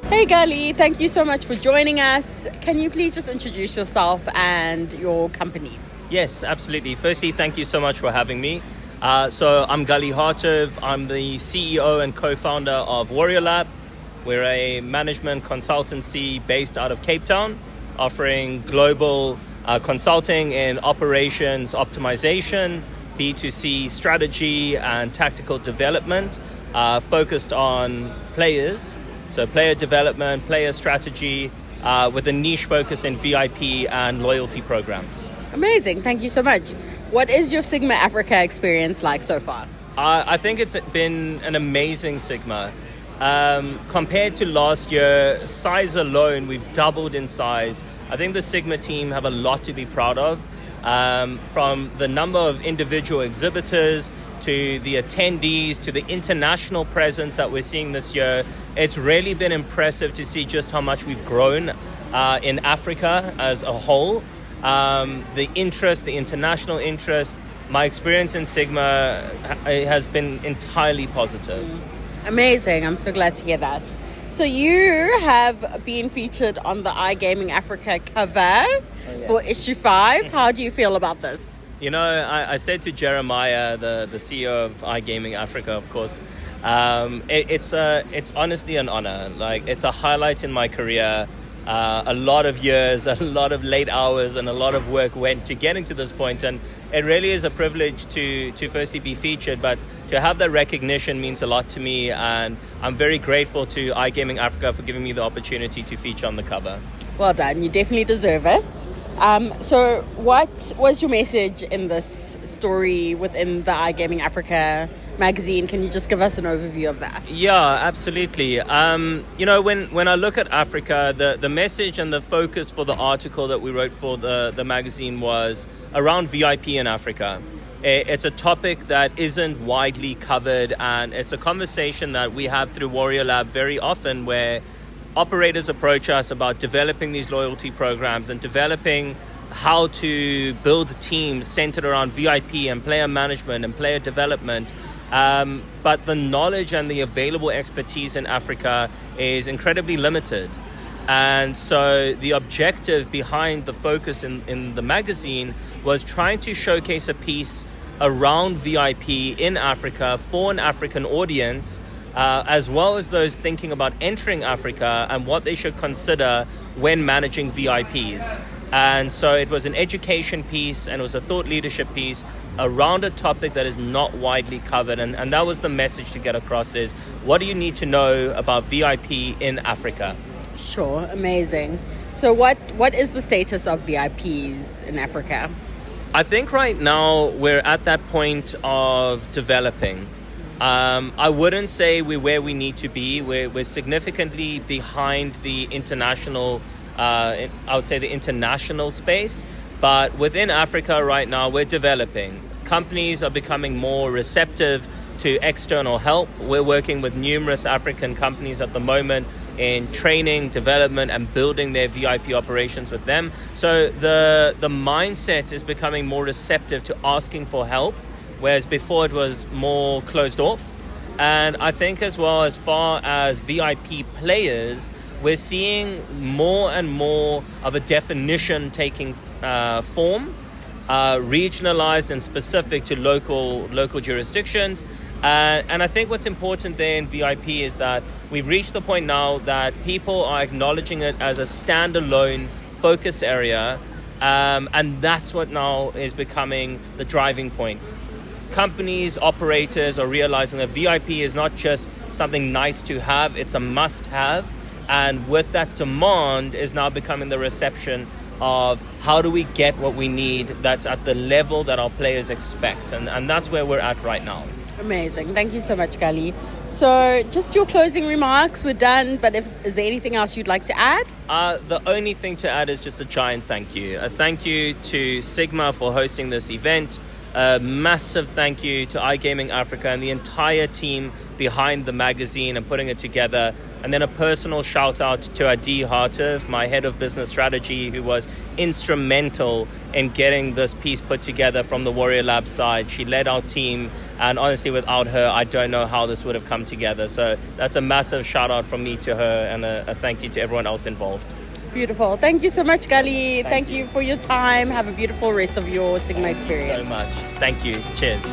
Hey Gali, thank you so much for joining us. Can you please just introduce yourself and your company? Yes, absolutely. Firstly, thank you so much for having me. So I'm Gali Hartuv. I'm the CEO and co-founder of WarriorLab. We're a management consultancy based out of Cape Town, offering global consulting in operations optimization, B2C strategy and tactical development, focused on players. So player development, player strategy, with a niche focus in VIP and loyalty programs. Amazing, thank you so much. What is your Sigma Africa experience like so far? I think it's been an amazing Sigma. Compared to last year, size alone, we've doubled in size. I think the Sigma team have a lot to be proud of. From the number of individual exhibitors to the attendees to the international presence that we're seeing this year, it's really been impressive to see just how much we've grown in Africa as a whole. The interest, the international interest, my experience in Sigma has been entirely positive. Amazing, I'm so glad to hear that. So you have been featured on the iGaming Africa cover for issue 5. How do you feel about this? You know, I said to Jeremiah, the CEO of iGaming Africa, of course, it's honestly an honor. Like, it's a highlight in my career. A lot of years, a lot of late hours, and a lot of work went to getting to this point, and it really is a privilege to firstly be featured, but to have that recognition means a lot to me, and I'm very grateful to iGaming Africa for giving me the opportunity to feature on the cover. Well done, you definitely deserve it. So what was your message in this story within the iGaming Africa magazine? Can you just give us an overview of that? Yeah, absolutely. You know, when I look at Africa, the message and the focus for the article that we wrote for the magazine was around VIP in Africa. It's a topic that isn't widely covered, and it's a conversation that we have through WarriorLab very often, where operators approach us about developing these loyalty programs and developing how to build teams centered around VIP and player management and player development. But the knowledge and the available expertise in Africa is incredibly limited. And so the objective behind the focus in the magazine was trying to showcase a piece around VIP in Africa for an African audience, as well as those thinking about entering Africa and what they should consider when managing VIPs. And so it was an education piece and it was a thought leadership piece around a topic that is not widely covered. And that was the message to get across, is what do you need to know about VIP in Africa? Sure, amazing. So what is the status of VIPs in Africa? I think right now we're at that point of developing. I wouldn't say we're where we need to be. We're significantly behind the international, I would say the international space. But within Africa right now, we're developing. Companies are becoming more receptive to external help. We're working with numerous African companies at the moment in training, development, and building their VIP operations with them. So the mindset is becoming more receptive to asking for help, whereas before it was more closed off. And I think as well, as far as VIP players, we're seeing more and more of a definition taking form, regionalized and specific to local jurisdictions. And I think what's important there in VIP is that we've reached the point now that people are acknowledging it as a standalone focus area, and that's what now is becoming the driving point. Companies, operators are realizing that VIP is not just something nice to have, it's a must-have. And with that demand is now becoming the reception of how do we get what we need that's at the level that our players expect. And that's where we're at right now. Amazing. Thank you so much, Gali. So just your closing remarks, we're done, but is there anything else you'd like to add? The only thing to add is just a giant thank you. A thank you to Sigma for hosting this event. A massive thank you to iGaming Africa and the entire team behind the magazine and putting it together. And then a personal shout out to Gali Hartuv, my head of business strategy, who was instrumental in getting this piece put together from the WarriorLab side. She led our team, and honestly, without her, I don't know how this would have come together. So that's a massive shout out from me to her, and a thank you to everyone else involved. Beautiful. Thank you so much, Gali. Thank you for your time. Have a beautiful rest of your Sigma experience. So much. Thank you. Cheers.